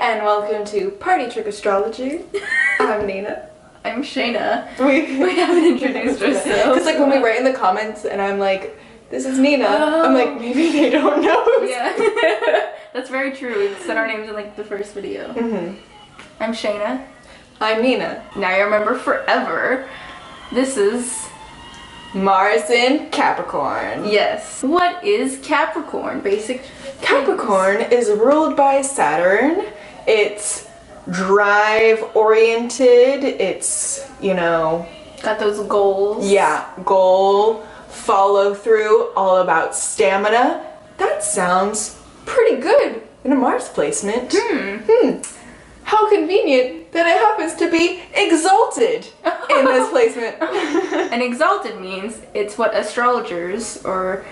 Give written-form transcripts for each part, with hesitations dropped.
and welcome to Party Trick Astrology. I'm Nina. I'm Shaina. We haven't introduced ourselves. Because like when we write in the comments and I'm like, this is Nina, I'm like, maybe they don't know. Yeah, that's very true. We said our names in like the first video. I'm Shaina. I'm Nina. Now you remember forever. This is Mars in Capricorn. Yes. What is Capricorn? Basic. Capricorn is ruled by Saturn. It's drive-oriented. It's, you know... Got those goals. Yeah, goal, follow through, all about stamina. That sounds pretty good in a Mars placement. How convenient that it happens to be exalted in this placement. And exalted means it's what astrologers, or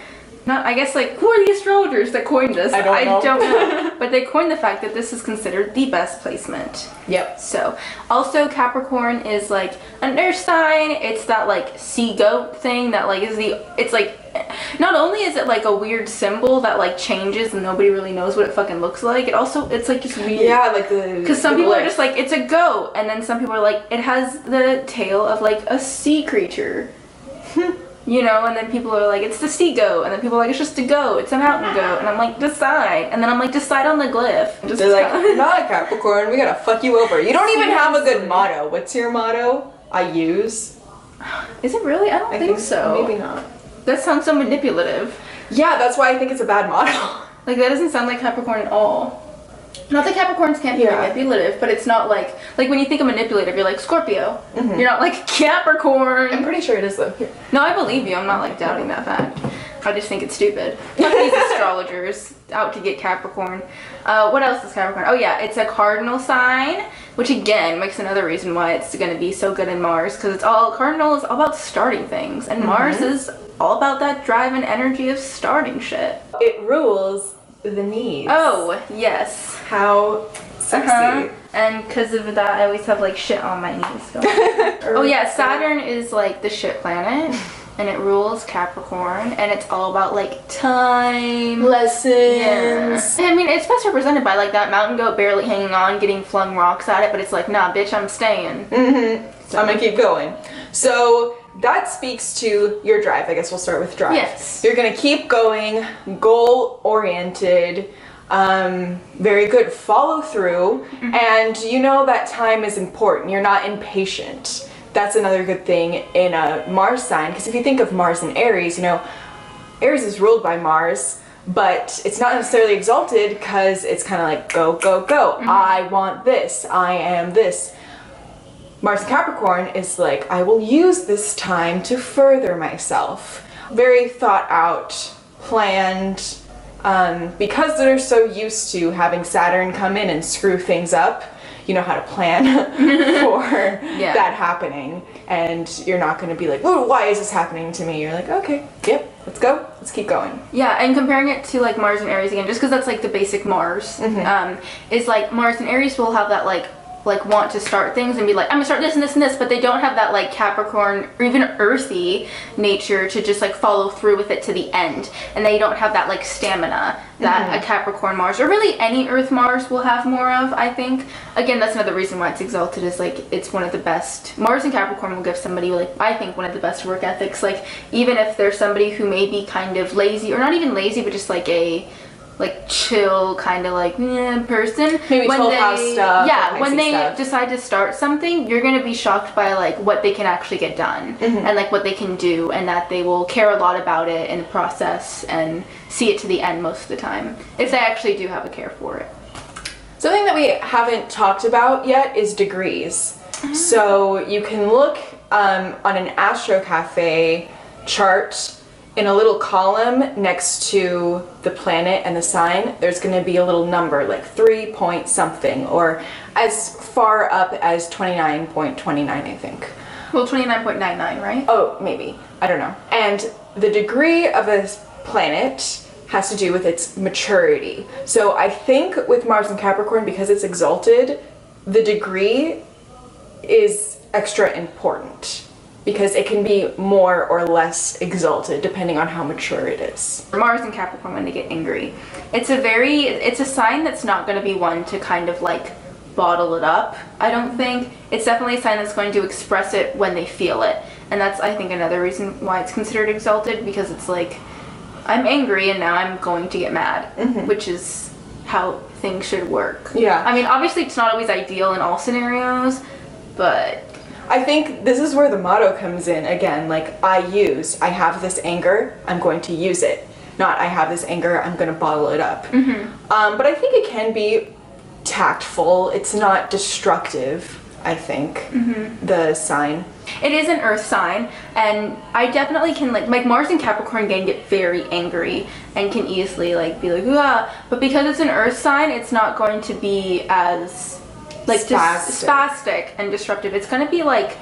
not, I guess, like, who are the astrologers that coined this? I don't know. But they coined the fact that this is considered the best placement. Yep. So, also Capricorn is like an earth sign. It's that like sea goat thing that like it's like, not only is it like a weird symbol that like changes and nobody really knows what it fucking looks like, it's like just weird. Yeah, like the... Because some people are just like, it's a goat, and then some people are like, it has the tail of like a sea creature. You know, and then people are like, it's the sea goat, and then people are like, it's just a goat, it's a mountain goat, and I'm like, decide, and then I'm like, decide on the glyph. They're like, not Capricorn, we gotta fuck you over. You don't even have a good motto. What's your motto? I use? Is it really? I don't think so. Maybe not. That sounds so manipulative. Yeah, that's why I think it's a bad motto. Like, that doesn't sound like Capricorn at all. Not that Capricorns can't be manipulative, but it's not like when you think of manipulative, you're like Scorpio. You're not like Capricorn. I'm pretty sure it is though. Here. No, I believe you. I'm not like doubting that fact. I just think it's stupid. Fuck these astrologers out to get Capricorn. What else is Capricorn? Oh yeah, it's a cardinal sign, which again makes another reason why it's going to be so good in Mars, because cardinal is all about starting things, and Mars is all about that drive and energy of starting shit. It rules the knees. Oh yes. How sexy. And because of that, I always have like shit on my knees. Oh yeah, Saturn is like the shit planet, and it rules Capricorn, and it's all about like time, lessons. Yeah. I mean, it's best represented by like that mountain goat barely hanging on, getting flung rocks at it, but it's like, nah, bitch, I'm staying. So. I'm gonna keep going. So that speaks to your drive. I guess we'll start with drive. Yes. You're gonna keep going, goal-oriented, very good follow through, and you know that time is important. You're not impatient. That's another good thing in a Mars sign, because if you think of Mars and Aries, you know, Aries is ruled by Mars, but it's not necessarily exalted because it's kind of like go, go, go. I want this. I am this. Mars and Capricorn is like, I will use this time to further myself. Very thought out, planned, because they're so used to having Saturn come in and screw things up, you know how to plan for that happening, and you're not going to be like, whoa, why is this happening to me? You're like, okay, yep, let's go, let's keep going. Yeah, and comparing it to like Mars and Aries again, just because that's like the basic Mars, is like Mars and Aries will have that like want to start things and be like, I'm gonna start this and this and this, but they don't have that like Capricorn or even earthy nature to just like follow through with it to the end, and they don't have that like stamina that a Capricorn Mars, or really any Earth Mars, will have more of, I think. Again, that's another reason why it's exalted, is like it's one of the best. Mars and Capricorn will give somebody like, I think, one of the best work ethics. Like, even if there's somebody who may be kind of lazy, or not even lazy, but just like a chill kind of like person, maybe when 12 house stuff, when they decide to start something, you're gonna be shocked by like what they can actually get done, and like what they can do, and that they will care a lot about it in the process and see it to the end most of the time, if they actually do have a care for it. Something that we haven't talked about yet is degrees. So you can look on an Astro Cafe chart. In a little column next to the planet and the sign, there's going to be a little number, like 3 point something, or as far up as 29.29, I think. Well, 29.99, right? Oh, maybe. I don't know. And the degree of a planet has to do with its maturity. So I think with Mars and Capricorn, because it's exalted, the degree is extra important. because it can be more or less exalted depending on how mature it is. Mars and Capricorn, when they get angry, it's a sign that's not going to be one to kind of like bottle it up. I don't think it's definitely a sign that's going to express it when they feel it, and that's, I think, another reason why it's considered exalted, because it's like, I'm angry and now I'm going to get mad, which is how things should work. Yeah. I mean, obviously it's not always ideal in all scenarios, but I think this is where the motto comes in again, like I have this anger, I'm going to use it. Not I have this anger, I'm going to bottle it up. But I think it can be tactful. It's not destructive, I think, the sign. it is an earth sign, and I definitely can like Mars and Capricorn can get very angry and can easily like be like, ah, but because it's an earth sign, it's not going to be as like spastic and disruptive. It's going to be like,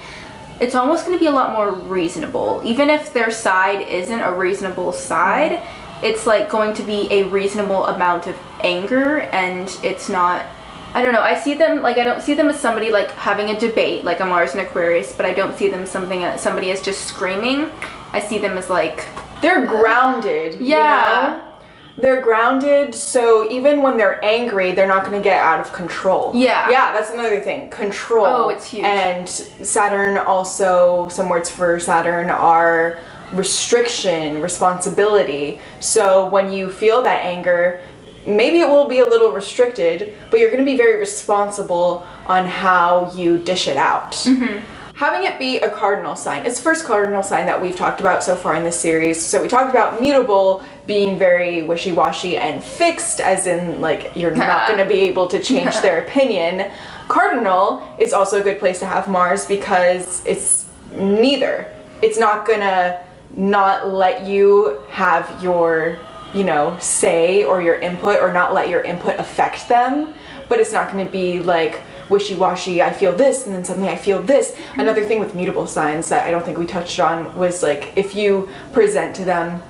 it's almost going to be a lot more reasonable. Even if their side isn't a reasonable side, it's like going to be a reasonable amount of anger, and it's not, I don't know, I see them like, I don't see them as somebody like having a debate like a Mars and Aquarius, but I don't see them somebody as just screaming. I see them as like, they're grounded. yeah, you know? They're grounded, so even when they're angry, they're not going to get out of control. Yeah. Yeah, that's another thing. Control. Oh, it's huge. And Saturn also, some words for Saturn are restriction, responsibility. So when you feel that anger, maybe it will be a little restricted, but you're going to be very responsible on how you dish it out. Having it be a cardinal sign. It's the first cardinal sign that we've talked about so far in this series. So we talked about mutable being very wishy-washy and fixed, as in like you're not going to be able to change their opinion. Cardinal is also a good place to have Mars because it's neither. It's not going to not let you have your, you know, say or your input, or not let your input affect them, but it's not going to be like wishy-washy, I feel this and then suddenly I feel this. Another thing with mutable signs that I don't think we touched on was like, if you present to them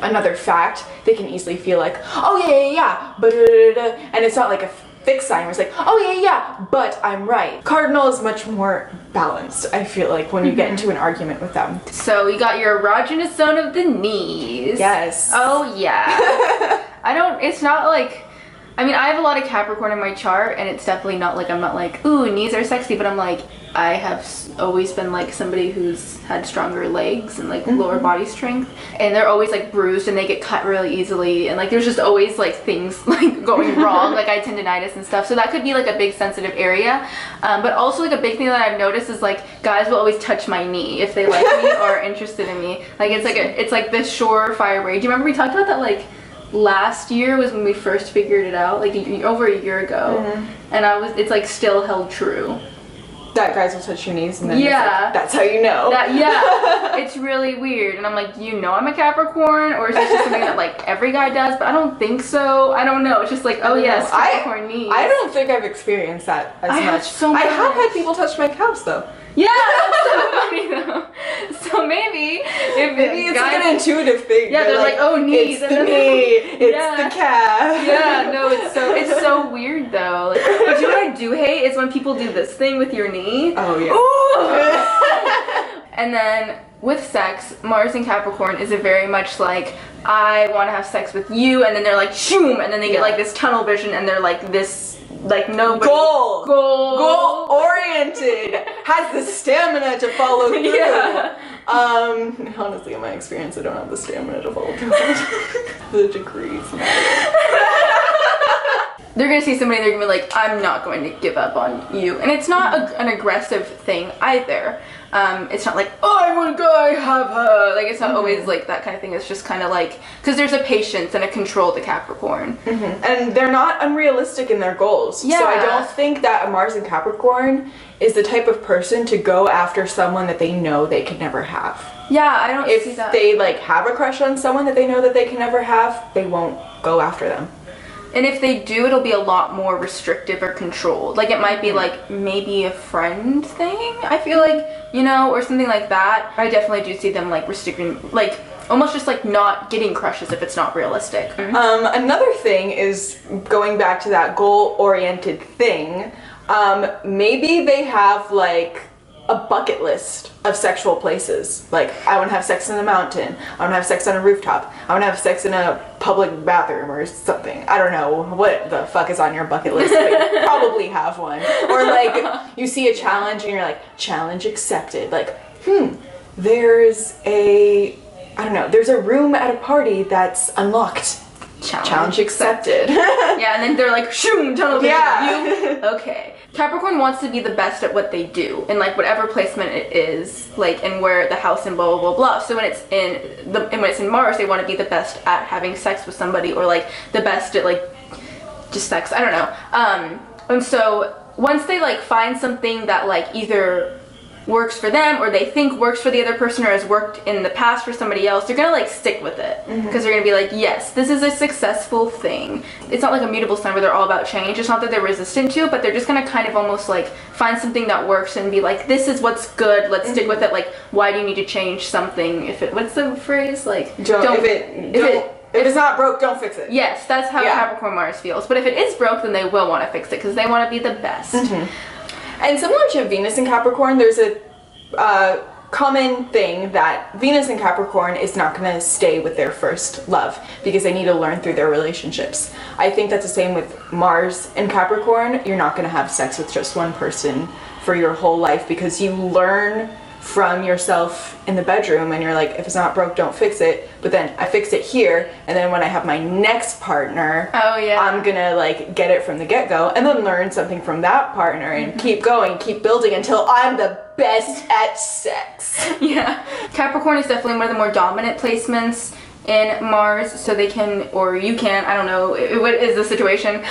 another fact, they can easily feel like, oh yeah, but and it's not like a fixed sign where it's like, oh yeah, but I'm right. Cardinal is much more balanced, I feel like, when you get into an argument with them. so you got your erogenous zone of the knees. Yes. Oh yeah. It's not like, I mean, I have a lot of Capricorn in my chart, and it's definitely not like, I'm not like, ooh, knees are sexy, but I'm like, I have always been like somebody who's had stronger legs and like lower body strength, and they're always like bruised and they get cut really easily, and like there's just always like things like going wrong, like I had tendinitis and stuff, so that could be like a big sensitive area. But also like a big thing that I've noticed is like guys will always touch my knee if they like me or are interested in me. Like it's like this surefire way. Do you remember we talked about that like last year was when we first figured it out, like over a year ago, and it's like still held true. That guys will touch your knees and then Yeah. it's like, that's how you know. It's really weird, and I'm like, do you know I'm a Capricorn, or is this just something that like every guy does? But I don't think so. I don't know. It's just like, oh yes, Capricorn knees. I don't think I've experienced that as much. I have had people touch my calves though. Yeah, that's so funny though. So maybe it's guys, like an intuitive thing. Yeah, they're like, oh, knees. It's the knee. It's the calf. Yeah, no, it's so weird though. Like, but you know what I do hate is when people do this thing with your knee. Oh yeah. Ooh. And then with sex, Mars and Capricorn is a very much like, I want to have sex with you, and then they're like, shoom, and then they get like this tunnel vision, and they're like this, like nobody. Goal oriented, has the stamina to follow through. Yeah. Honestly, in my experience, I don't have the stamina to follow through. The degrees. They're gonna see somebody, they're gonna be like, I'm not going to give up on you, and it's not an aggressive thing either. It's not like, oh, I want to go, I have her. Like, it's not always like that kind of thing. It's just kind of like, because there's a patience and a control to Capricorn. And they're not unrealistic in their goals. Yeah. So I don't think that a Mars and Capricorn is the type of person to go after someone that they know they could never have. Yeah, I don't see that. If they like have a crush on someone that they know that they can never have, they won't go after them. And if they do, it'll be a lot more restrictive or controlled. Like, it might be like maybe a friend thing, I feel like, you know, or something like that. I definitely do see them like restricting, like almost just like not getting crushes if it's not realistic. Another thing is, going back to that goal-oriented thing, maybe they have like a bucket list of sexual places. Like, I want to have sex in a mountain. I want to have sex on a rooftop. I want to have sex in a public bathroom or something. I don't know what the fuck is on your bucket list, but you probably have one. Or like, you see a challenge and you're like, challenge accepted. Like, there's a room at a party that's unlocked. Challenge accepted. Yeah, and then they're like, shoom, tunnel vision. Yeah. Okay. Capricorn wants to be the best at what they do, in like whatever placement it is, like, and where the house and blah blah blah blah. So when it's in Mars, they want to be the best at having sex with somebody, or like the best at like just sex. I don't know. And so once they like find something that like either works for them or they think works for the other person or has worked in the past for somebody else, they're gonna like stick with it because they're gonna be like, yes, this is a successful thing. It's not like a mutable sign where they're all about change. It's not that they're resistant to it, but they're just gonna kind of almost like find something that works and be like, this is what's good, let's stick with it. Like, why do you need to change something if it, what's the phrase, like, if it's not broke, don't fix it. Yes, that's how Capricorn Mars feels. But if it is broke, then they will want to fix it because they want to be the best. And similar to Venus and Capricorn, there's a common thing that Venus and Capricorn is not going to stay with their first love because they need to learn through their relationships. I think that's the same with Mars and Capricorn. You're not going to have sex with just one person for your whole life because you learn from yourself in the bedroom and you're like, if it's not broke, don't fix it. But then I fix it here, and then when I have my next partner, I'm gonna like get it from the get-go and then learn something from that partner and keep going, keep building until I'm the best at sex. Yeah. Capricorn is definitely one of the more dominant placements in Mars, so they can, or you can, I don't know, what is the situation,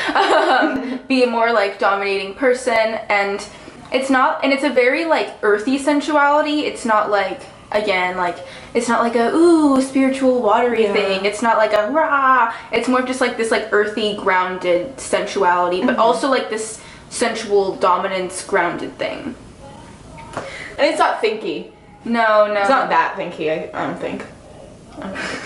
be a more like dominating person. And it's not, and it's a very like earthy sensuality. It's not like, again, like, it's not like a ooh spiritual watery thing. It's not like a rah. It's more just like this like earthy grounded sensuality, but also like this sensual dominance grounded thing. And it's not thinky. No. It's not that thinky, I don't think.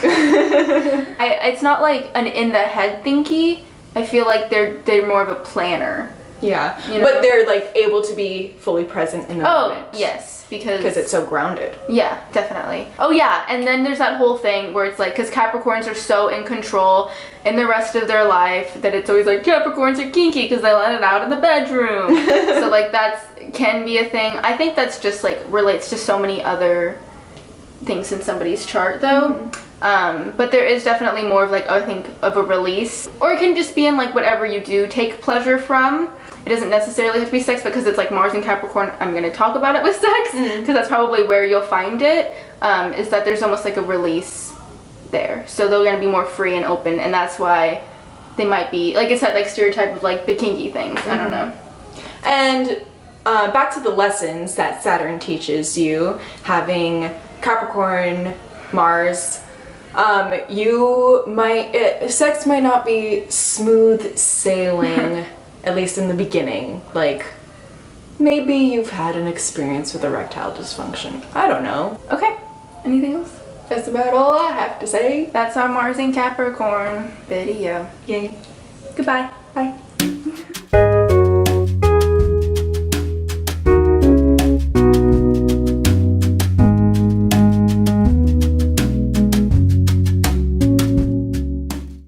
It's not like an in the head thinky. I feel like they're more of a planner. Yeah, you know? But they're like able to be fully present in the moment. Oh, yes, because it's so grounded. Yeah, definitely. Oh yeah, and then there's that whole thing where it's like, because Capricorns are so in control in the rest of their life that it's always like Capricorns are kinky because they let it out in the bedroom. So like that's can be a thing. I think that's just like relates to so many other things in somebody's chart though. But there is definitely more of like, I think, of a release, or it can just be in like whatever you do take pleasure from. It doesn't necessarily have to be sex, because it's like Mars and Capricorn, I'm going to talk about it with sex, because that's probably where you'll find it, is that there's almost like a release there. So they're going to be more free and open, and that's why they might be, like I said, like stereotype of like the kinky things. I don't know. And back to the lessons that Saturn teaches you, having Capricorn, Mars, sex might not be smooth sailing, at least in the beginning. Like, maybe you've had an experience with erectile dysfunction. I don't know. Okay, anything else? That's about all I have to say. That's our Mars and Capricorn video. Yay. Goodbye. Bye.